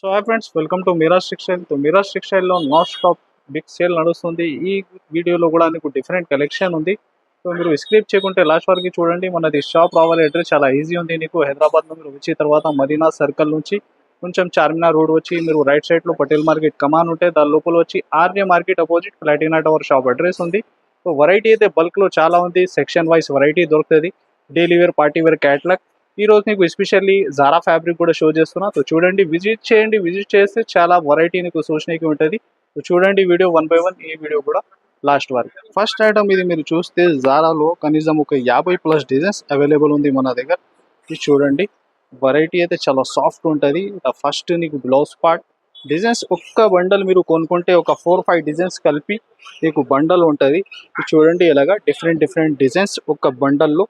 So hi friends, welcome to Miraj textile. Miraj టెక్స్టైల్లో non stop big sale నడుస్తుంది. ఈ వీడియోలో కూడా మీకు డిఫరెంట్ కలెక్షన్ ఉంది. సో మీరు స్క్రిప్ట్ చేయకుంటే లాస్ట్ వరకు చూడండి. మనది షాప్ రావాలి అడ్రస్ చాలా ఈజీ ఉంది. నీకు హైదరాబాద్ మీరు వచ్చిన తర్వాత మదీనా సర్కిల్ నుంచి కొంచెం చార్మినార్ రోడ్ వచ్చి మీరు రైట్ సైడ్లో పటేల్ మార్కెట్ కమాన్ ఉంటే దాని లోపల వచ్చి Arya market opposite Platina tower shop address ఉంది. సో వెరైటీ అయితే బల్క్లో చాలా ఉంది. సెక్షన్ వైజ్ వెరైటీ దొరుకుతుంది. Daily wear, party wear catalogue. ఈ రోజు నీకు ఎస్పెషల్లీ జారా ఫ్యాబ్రిక్ కూడా షో చేస్తున్నా. సో చూడండి, విజిట్ చేయండి. విజిట్ చేస్తే చాలా వెరైటీ నీకు చూడడానికి ఉంటుంది. సో చూడండి వీడియో వన్ బై వన్, ఈ వీడియో కూడా లాస్ట్ వరకు. ఫస్ట్ ఐటమ్ ఇది మీరు చూస్తే జారాలో కనీసం ఒక 50+ డిజైన్స్ అవైలబుల్ ఉంది మన దగ్గర. ఇది చూడండి, వెరైటీ అయితే చాలా సాఫ్ట్ ఉంటుంది. ఫస్ట్ నీకు బ్లౌజ్ పార్ట్ డిజైన్స్ ఒక్క బండల్ మీరు కొనుక్కుంటే ఒక 4-5 డిజైన్స్ కలిపి నీకు బండల్ ఉంటుంది. ఇది చూడండి, ఇలాగా డిఫరెంట్ డిజైన్స్ ఒక బండల్లో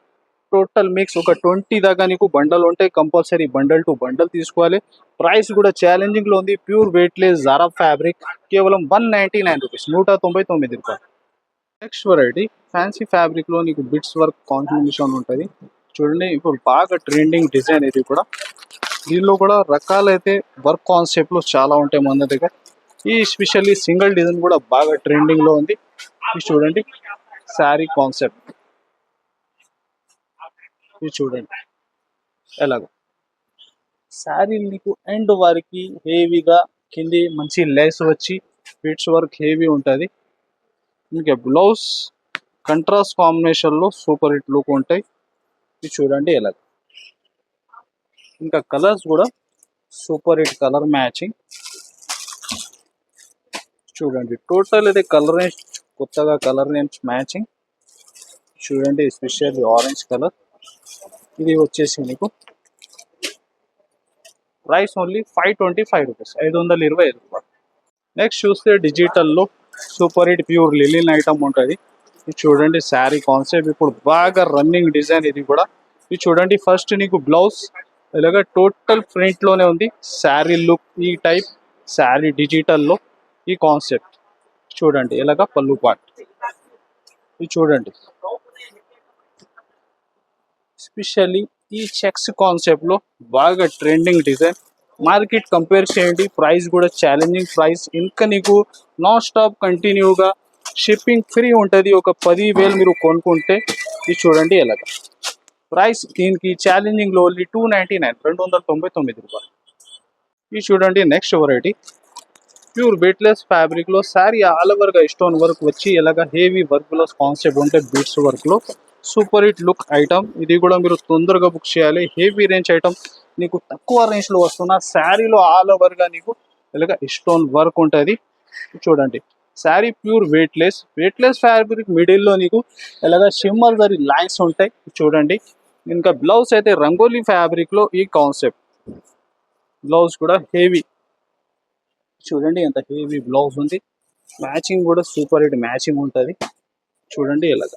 టోటల్ మిక్స్ ఒక 20 దాకా నీకు బండల్ ఉంటాయి. కంపల్సరీ బండల్ టు బండల్ తీసుకోవాలి. ప్రైస్ కూడా ఛాలెంజింగ్ లో ఉంది. ప్యూర్ వెయిట్లెస్ జారా ఫ్యాబ్రిక్ కేవలం 199 రూపీస్, 199 రూపాయలు. నెక్స్ట్ వెరైటీ ఫ్యాన్సీ ఫ్యాబ్రిక్ లో నీకు బిట్స్ వర్క్ కాంబినేషన్ ఉంటుంది. చూడండి, ఇప్పుడు బాగా ట్రెండింగ్ డిజైన్ ఇది కూడా. దీనిలో కూడా రకాలైతే వర్క్ కాన్సెప్ట్ లో చాలా ఉంటాయి మన దగ్గర. ఈ స్పెషల్లీ సింగిల్ డిజైన్ కూడా బాగా ట్రెండింగ్ లో ఉంది. ఇది చూడండి, శారీ కాన్సెప్ట్. ఇది చూడండి ఎలాగో శారీ నీకు ఎండ్ వరకు హెవీగా కింది మంచి లేస్ వచ్చి బిట్స్ వర్క్ హెవీ ఉంటుంది. ఇంకా బ్లౌజ్ కంట్రాస్ట్ కాంబినేషన్లో సూపర్ హిట్ లుక్ ఉంటాయి. ఇది చూడండి ఎలాగ. ఇంకా కలర్స్ కూడా సూపర్ హిట్ కలర్ మ్యాచింగ్. చూడండి టోటల్ అయితే కలర్ రేంజ్ కొత్తగా కలర్ రేంజ్ మ్యాచింగ్. చూడండి ఎస్పెషల్లీ ఆరెంజ్ కలర్. ఇది వచ్చేసి నీకు ప్రైస్ ఓన్లీ 525 రూపీస్, 525 రూపాయలు. నెక్స్ట్ చూస్తే డిజిటల్లో super hit pure linen item ఉంటుంది. ఇది చూడండి శారీ కాన్సెప్ట్ ఇప్పుడు బాగా రన్నింగ్ డిజైన్ ఇది కూడా. ఇది చూడండి ఫస్ట్ నీకు బ్లౌజ్ ఇలాగా టోటల్ ప్రింట్లోనే ఉంది. శారీ లుక్ ఈ టైప్ శారీ డిజిటల్లో ఈ కాన్సెప్ట్. చూడండి ఇలాగా పళ్ళు పార్ట్. ఇది చూడండి ఎస్పెషల్లీ ఈ చెక్స్ కాన్సెప్ట్లో బాగా ట్రెండింగ్ డిజైన్. మార్కెట్ కంపేర్ చేయండి, ప్రైస్ కూడా ఛాలెంజింగ్ ప్రైస్. ఇంకా నీకు నాన్ స్టాప్ కంటిన్యూగా షిప్పింగ్ ఫ్రీ ఉంటుంది. ఒక 10,000 మీరు కొనుక్కుంటే ఇది చూడండి ఎలాగ. ప్రైస్ దీనికి ఛాలెంజింగ్లో ఓన్లీ 299, 299 రూపాయలు. ఇది చూడండి నెక్స్ట్ వెరైటీ ప్యూర్ వెయిట్లెస్ ఫ్యాబ్రిక్లో శారీ ఆల్ ఓవర్గా స్టోన్ వర్క్ వచ్చి ఇలాగ హెవీ వర్క్లో కాన్సెప్ట్ ఉంటే బీట్స్ వర్క్లో సూపర్ హిట్ లుక్ ఐటమ్. ఇది కూడా మీరు తొందరగా బుక్ చేయాలి. హెవీ రేంజ్ ఐటమ్ నీకు తక్కువ రేంజ్లో వస్తున్న శారీలో ఆల్ ఓవర్గా నీకు ఇలాగ స్టోన్ వర్క్ ఉంటుంది. చూడండి శారీ ప్యూర్ వెయిట్లెస్ ఫ్యాబ్రిక్ మిడిల్లో నీకు ఇలాగ షిమ్మర్ జరీ లైన్స్ ఉంటాయి. చూడండి ఇంకా బ్లౌజ్ అయితే రంగోలీ ఫ్యాబ్రిక్లో ఈ కాన్సెప్ట్. బ్లౌజ్ కూడా హెవీ. చూడండి ఎంత హెవీ బ్లౌజ్ ఉంది. మ్యాచింగ్ కూడా సూపర్ హిట్ మ్యాచింగ్ ఉంటుంది. చూడండి ఇలాగ.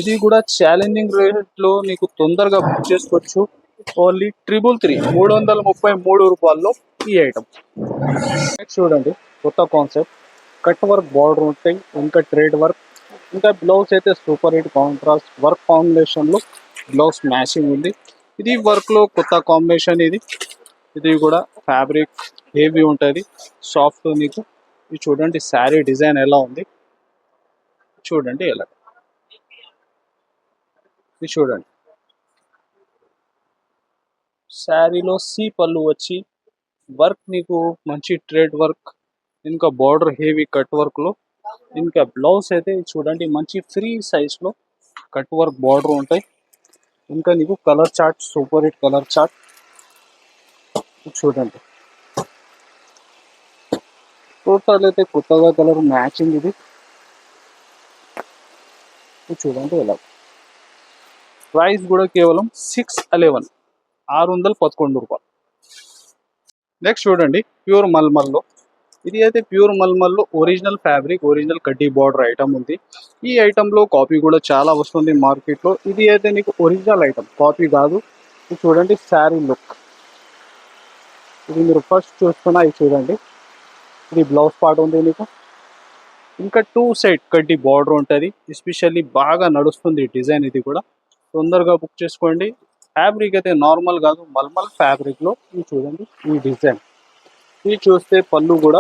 ఇది కూడా ఛాలెంజింగ్ రేట్లో నీకు తొందరగా బుక్ చేసుకోవచ్చు. ఓన్లీ 333 రూపాయల్లో ఈ ఐటమ్. నెక్స్ట్ చూడండి కొత్త కాన్సెప్ట్ కట్ వర్క్ బార్డర్ ఉంటాయి. ఇంకా ట్రేడ్ వర్క్, ఇంకా బ్లౌజ్ అయితే సూపర్ హిట్ కాంట్రాస్ట్ వర్క్ కాంబినేషన్లో బ్లౌజ్ మ్యాచింగ్ ఉంది. ఇది వర్క్లో కొత్త కాంబినేషన్ ఇది. ఇది కూడా ఫ్యాబ్రిక్ హెవీ ఉంటుంది, సాఫ్ట్ నీకు. ఇది చూడండి శారీ డిజైన్ ఎలా ఉంది. చూడండి ఎలా. ఇది చూడండి శారీలో సి పళ్ళు వచ్చి వర్క్ నీకు మంచి ట్రేడ్ వర్క్, ఇంకా బార్డర్ హెవీ కట్ వర్క్లో. ఇంకా బ్లౌజ్ అయితే చూడండి మంచి ఫ్రీ సైజ్లో కట్ వర్క్ బార్డర్ ఉంటాయి. ఇంకా నీకు colour chart super hit colour chart. చూడండి టోటల్ అయితే కొత్తగా కలర్ మ్యాచింగ్ ఇది. చూడండి ఎలా. ప్రైస్ కూడా కేవలం 611 రూపాయలు. నెక్స్ట్ చూడండి ప్యూర్ మల్మల్లో. ఇది అయితే ప్యూర్ మల్మల్లో ఒరిజినల్ ఫ్యాబ్రిక్, ఒరిజినల్ కడ్డీ బార్డర్ ఐటమ్ ఉంది. ఈ ఐటెంలో కాపీ కూడా చాలా వస్తుంది మార్కెట్లో. ఇది అయితే నీకు ఒరిజినల్ ఐటమ్, కాపీ కాదు. ఇది చూడండి శారీ లుక్. ఇది మీరు ఫస్ట్ చూస్తున్నా. ఇది చూడండి ఇది బ్లౌజ్ పార్ట్ ఉంది నీకు. ఇంకా 2 సైడ్ కడ్డీ బార్డర్ ఉంటుంది. ఎస్పెషల్లీ బాగా నడుస్తుంది డిజైన్. ఇది కూడా తొందరగా బుక్ చేసుకోండి. ఫ్యాబ్రిక్ అయితే నార్మల్ కాదు, మల్మల్ ఫ్యాబ్రిక్ లో ఇది చూడండి ఈ డిజైన్. ఇది చూస్తే పళ్ళు కూడా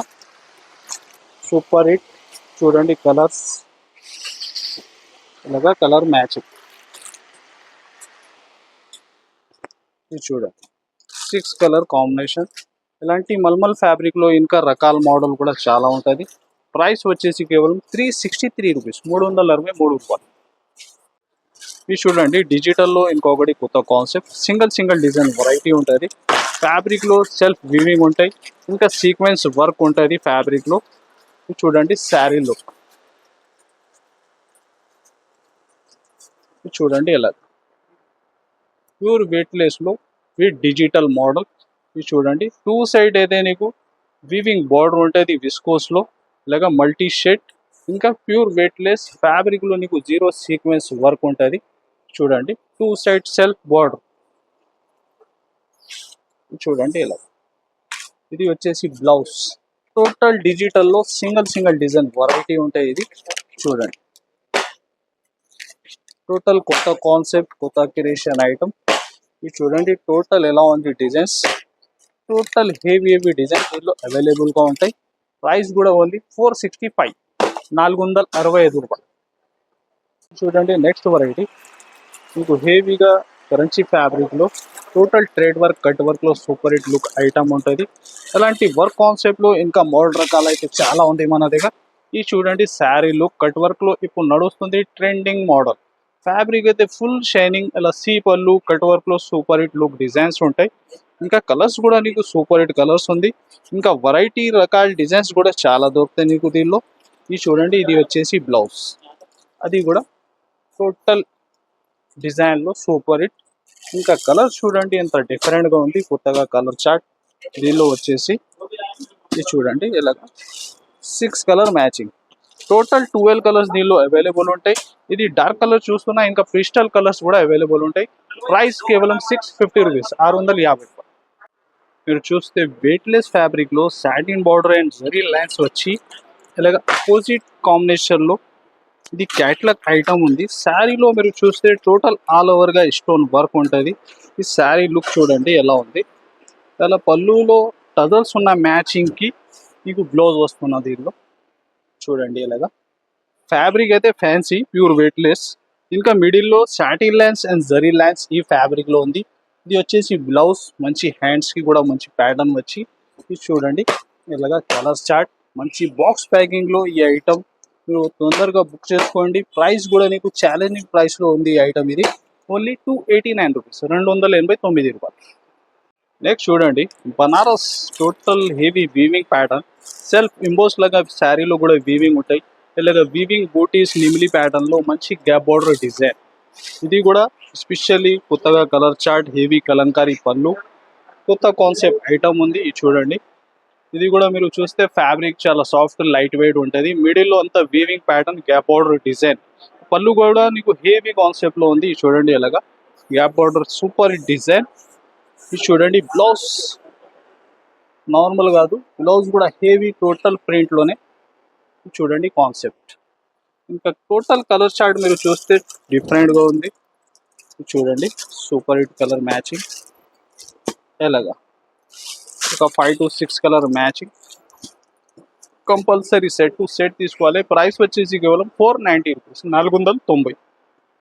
సూపర్ హిట్. చూడండి కలర్స్ ఇలాగా కలర్ మ్యాచింగ్. ఇది చూడండి 6 కలర్ కాంబినేషన్. ఇలాంటి మల్మల్ ఫ్యాబ్రిక్ లో ఇంకా రకాల మోడల్ కూడా చాలా ఉంటుంది. ప్రైస్ వచ్చేసి కేవలం 363 రూపీస్, 363 రూపాయలు. ఇది చూడండి డిజిటల్లో ఇంకొకటి కొత్త కాన్సెప్ట్. సింగిల్ డిజైన్ వెరైటీ ఉంటుంది. ఫ్యాబ్రిక్ లో సెల్ఫ్ వీవింగ్ ఉంటాయి, ఇంకా సీక్వెన్స్ వర్క్ ఉంటుంది ఫ్యాబ్రిక్ లో. ఇది చూడండి శారీ లుక్. ఇది చూడండి ఎలా ప్యూర్ వెయిట్లెస్ లో విత్ డిజిటల్ మోడల్. ఇది చూడండి 2 సైడ్ అయితే నీకు వీవింగ్ బార్డర్ ఉంటుంది విస్కోస్ లో, ఇలాగా మల్టీ షేడ్. ఇంకా ప్యూర్ వెయిట్లెస్ ఫ్యాబ్రిక్ లో నీకు 0 సీక్వెన్స్ వర్క్ ఉంటుంది. చూడండి 2 సైడ్ సెల్ఫ్ బార్డర్. చూడండి ఇలా. ఇది వచ్చేసి బ్లౌజ్. టోటల్ డిజిటల్ లో సింగిల్ డిజైన్ వెరైటీ ఉంటాయి. ఇది చూడండి టోటల్ కొత్త కాన్సెప్ట్, కొత్త క్రియేషన్ ఐటమ్. ఇది చూడండి టోటల్ ఎలా ఉంది డిజైన్స్. టోటల్ హెవీ డిజైన్ దీనిలో అవైలబుల్ గా ఉంటాయి. ప్రైస్ కూడా ఓన్లీ 465, 465 రూపాయలు. చూడండి నెక్స్ట్ వెరైటీ మీకు హెవీగా క్రంచీ ఫ్యాబ్రిక్ లో total trade work, cut work లో సూపర్ హిట్ లుక్ ఐటమ్ ఉంటుంది. అలాంటి వర్క్ కాన్సెప్ట్ లో ఇంకా మోడల్ రకాలు అయితే చాలా ఉంది మన దగ్గర. ఇది చూడండి శారీ లుక్, కట్ వర్క్ లో ఇప్పుడు నడుస్తుంది ట్రెండింగ్ మోడల్. ఫ్యాబ్రిక్ అయితే ఫుల్ షైనింగ్, అలా సీ పళ్ళు, కట్ వర్క్ లో సూపర్ హిట్ లుక్ డిజైన్స్ ఉంటాయి. ఇంకా కలర్స్ కూడా నీకు సూపర్ హిట్ కలర్స్ ఉంది. ఇంకా వెరైటీ రకాల డిజైన్స్ కూడా చాలా దొరుకుతాయి నీకు దీనిలో. ఇది చూడండి ఇది వచ్చేసి బ్లౌజ్. అది కూడా టోటల్ డిజైన్ లో సూపర్ హిట్. ఇంకా కలర్ చూడండి ఎంత డిఫరెంట్ గా ఉంది, కొత్తగా కలర్ చార్ట్. దీనిలో వచ్చేసి ఇది చూడండి ఇలాగా 6 కలర్ మ్యాచింగ్. టోటల్ 12 కలర్స్ దీనిలో అవైలబుల్ ఉంటాయి. ఇది డార్క్ కలర్ చూస్తున్నా, ఇంకా క్రిస్టల్ కలర్స్ కూడా అవైలబుల్ ఉంటాయి. ప్రైస్ కేవలం 650 రూపీస్, 650 రూపాయలు. మీరు చూస్తే వెయిట్లెస్ ఫ్యాబ్రిక్ లో satin border and zari lines వచ్చి ఇలాగ అపోజిట్ కాంబినేషన్ లో ఇది క్యాట్లాగ్ ఐటమ్ ఉంది. శారీలో మీరు చూస్తే టోటల్ ఆల్ ఓవర్ గా స్టోన్ వర్క్ ఉంటుంది. ఈ శారీ లుక్ చూడండి ఎలా ఉంది. అలా పళ్ళులో టజల్స్ ఉన్న మ్యాచింగ్ కి మీకు బ్లౌజ్ వస్తున్నది. దీనిలో చూడండి ఇలాగా ఫ్యాబ్రిక్ అయితే ఫ్యాన్సీ, ప్యూర్ వెయిట్లెస్. ఇంకా మిడిల్లో satin lines and zari lines ఈ ఫ్యాబ్రిక్ లో ఉంది. ఇది వచ్చేసి బ్లౌజ్, మంచి హ్యాండ్స్ కి కూడా మంచి ప్యాటర్న్ వచ్చి. ఇది చూడండి ఇలాగా కలర్ చార్ట్. మంచి బాక్స్ ప్యాకింగ్ లో ఈ ఐటమ్ మీరు తొందరగా బుక్ చేసుకోండి. ప్రైస్ కూడా నీకు ఛాలెంజింగ్ ప్రైస్ లో ఉంది ఈ ఐటమ్. ఇది ఓన్లీ 289 రూపీస్, 289 రూపాయలు. నెక్స్ట్ చూడండి Banaras total heavy weaving pattern. Self emboss లాగా శారీలో కూడా వీవింగ్ ఉంటాయి. ఇలాగ వీవింగ్ బూటీస్ నిమిలి ప్యాటర్న్ లో మంచి గ్యాప్ బార్డర్ డిజైన్. ఇది కూడా స్పెషల్లీ కొత్తగా కలర్ చార్ట్, హెవీ కలంకారీ పళ్ళు, కొత్త కాన్సెప్ట్ ఐటమ్ ఉంది. ఇది చూడండి ఇది కూడా మీరు చూస్తే ఫ్యాబ్రిక్ చాలా సాఫ్ట్ లైట్ వెయిట్ ఉంటుంది. మిడిల్ లో అంతా weaving pattern, gap border design. పళ్ళు కూడా నీకు హెవీ కాన్సెప్ట్ లో ఉంది. ఇది చూడండి ఇలాగా గ్యాప్ బార్డర్ సూపర్ డిజైన్. ఇది చూడండి బ్లౌజ్ నార్మల్ కాదు, బ్లౌజ్ కూడా హెవీ టోటల్ ప్రింట్ లోనే. చూడండి కాన్సెప్ట్. ఇంకా టోటల్ కలర్ చార్ట్ మీరు చూస్తే డిఫరెంట్ గా ఉంది. చూడండి సూపర్ హిట్ కలర్ మ్యాచింగ్. ఎలాగా ఒక 5 to 6 colour matching. Compulsory set to set తీసుకోవాలి. ప్రైస్ వచ్చేసి కేవలం 490 రూపీస్, 490.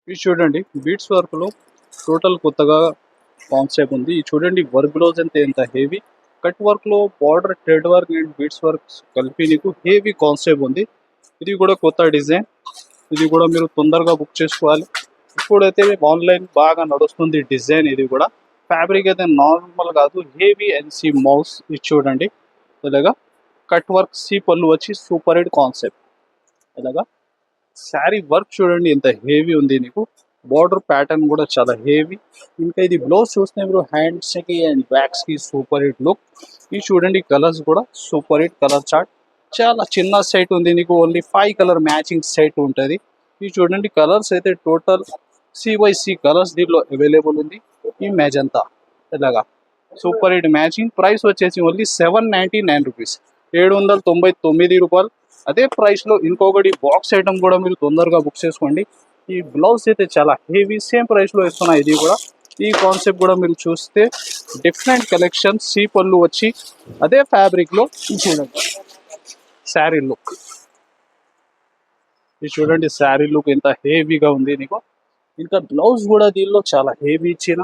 ఇది చూడండి బీట్స్ వర్క్ లో టోటల్ కొత్తగా కాన్సెప్ట్ ఉంది. ఇది చూడండి వర్క్ బ్లౌజ్ అంతే ఎంత హెవీ. కట్ వర్క్ లో border, thread work and beads work కలిపి నీకు హెవీ కాన్సెప్ట్ ఉంది. ఇది కూడా కొత్త డిజైన్. ఇది కూడా మీరు తొందరగా బుక్ చేసుకోవాలి. ఇప్పుడైతే ఆన్లైన్ బాగా నడుస్తుంది డిజైన్. ఇది కూడా ఫ్యాబ్రిక్ అయితే నార్మల్ కాదు, హెవీ ఎన్సీ మౌస్. ఇది చూడండి ఇలాగా కట్ వర్క్, సి పళ్ళు వచ్చి సూపర్ హిట్ కాన్సెప్ట్. ఇలాగా శారీ వర్క్ చూడండి ఎంత హెవీ ఉంది. నీకు బార్డర్ ప్యాటర్న్ కూడా చాలా హెవీ. ఇంకా ఇది బ్లౌజ్ చూస్తే మీరు హ్యాండ్స్ కి అండ్ బ్యాక్స్ కి సూపర్ హిట్ లుక్. ఇది చూడండి కలర్స్ కూడా సూపర్ హిట్ కలర్ చార్ట్. చాలా చిన్న సెట్ ఉంది నీకు, ఓన్లీ 5 కలర్ మ్యాచింగ్ సెట్ ఉంటుంది. ఇది చూడండి కలర్స్ అయితే టోటల్ సి కలర్స్ దీంట్లో అవైలబుల్ ఉంది. ఈ మెజంతా ఇలాగా సూపర్ హిట్ మ్యాచింగ్. ప్రైస్ వచ్చేసి ఓన్లీ 799 రూపీస్, 799 రూపాయలు. అదే ప్రైస్ లో ఇంకొకటి బాక్స్ ఐటమ్ కూడా మీరు తొందరగా బుక్ చేసుకోండి. ఈ బ్లౌజ్ అయితే చాలా హెవీ, సేమ్ ప్రైస్ లో ఇస్తున్నా. ఇది కూడా ఈ కాన్సెప్ట్ కూడా మీరు చూస్తే డిఫరెంట్ కలెక్షన్ సీ పళ్ళు వచ్చి అదే ఫ్యాబ్రిక్లో చూడండి శారీ లుక్. ఇది చూడండి శారీ లుక్ ఎంత హెవీగా ఉంది నీకు. ఇంకా బ్లౌజ్ కూడా దీనిలో చాలా హెవీ ఇచ్చిన.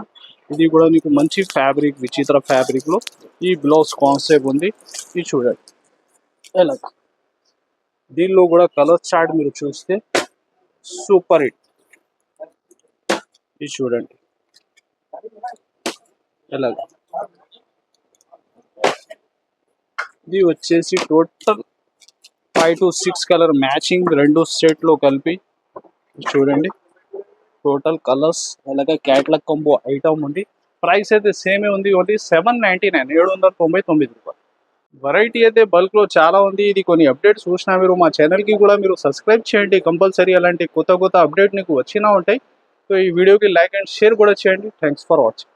ఇది కూడా నీకు మంచి ఫ్యాబ్రిక్ విచిత్ర ఫ్యాబ్రిక్లో ఈ బ్లౌజ్ కాన్సెప్ట్ ఉంది. ఇది చూడండి ఎలాగా. దీనిలో కూడా కలర్ చార్ట్ మీరు చూస్తే సూపర్ హిట్. ఇది చూడండి ఎలాగా. ఇది వచ్చేసి టోటల్ 5 to 6 కలర్ మ్యాచింగ్ రెండు సెట్లో కలిపి చూడండి. టోటల్ కలర్స్ అలాగే క్యాట్లాగ్ కాంబో ఐటమ్ ఉంది. ప్రైస్ అయితే సేమే ఉంది, ఓన్లీ 799 799 రూపాయలు. వెరైటీ అయితే బల్క్లో చాలా ఉంది. ఇది కొన్ని అప్డేట్స్ చూసినా మీరు మా ఛానల్కి కూడా మీరు సబ్స్క్రైబ్ చేయండి కంపల్సరీ. అలాంటి కొత్త కొత్త అప్డేట్ మీకు వచ్చినా ఉంటాయి. సో ఈ వీడియోకి లైక్ అండ్ షేర్ కూడా చేయండి. Thanks for watching.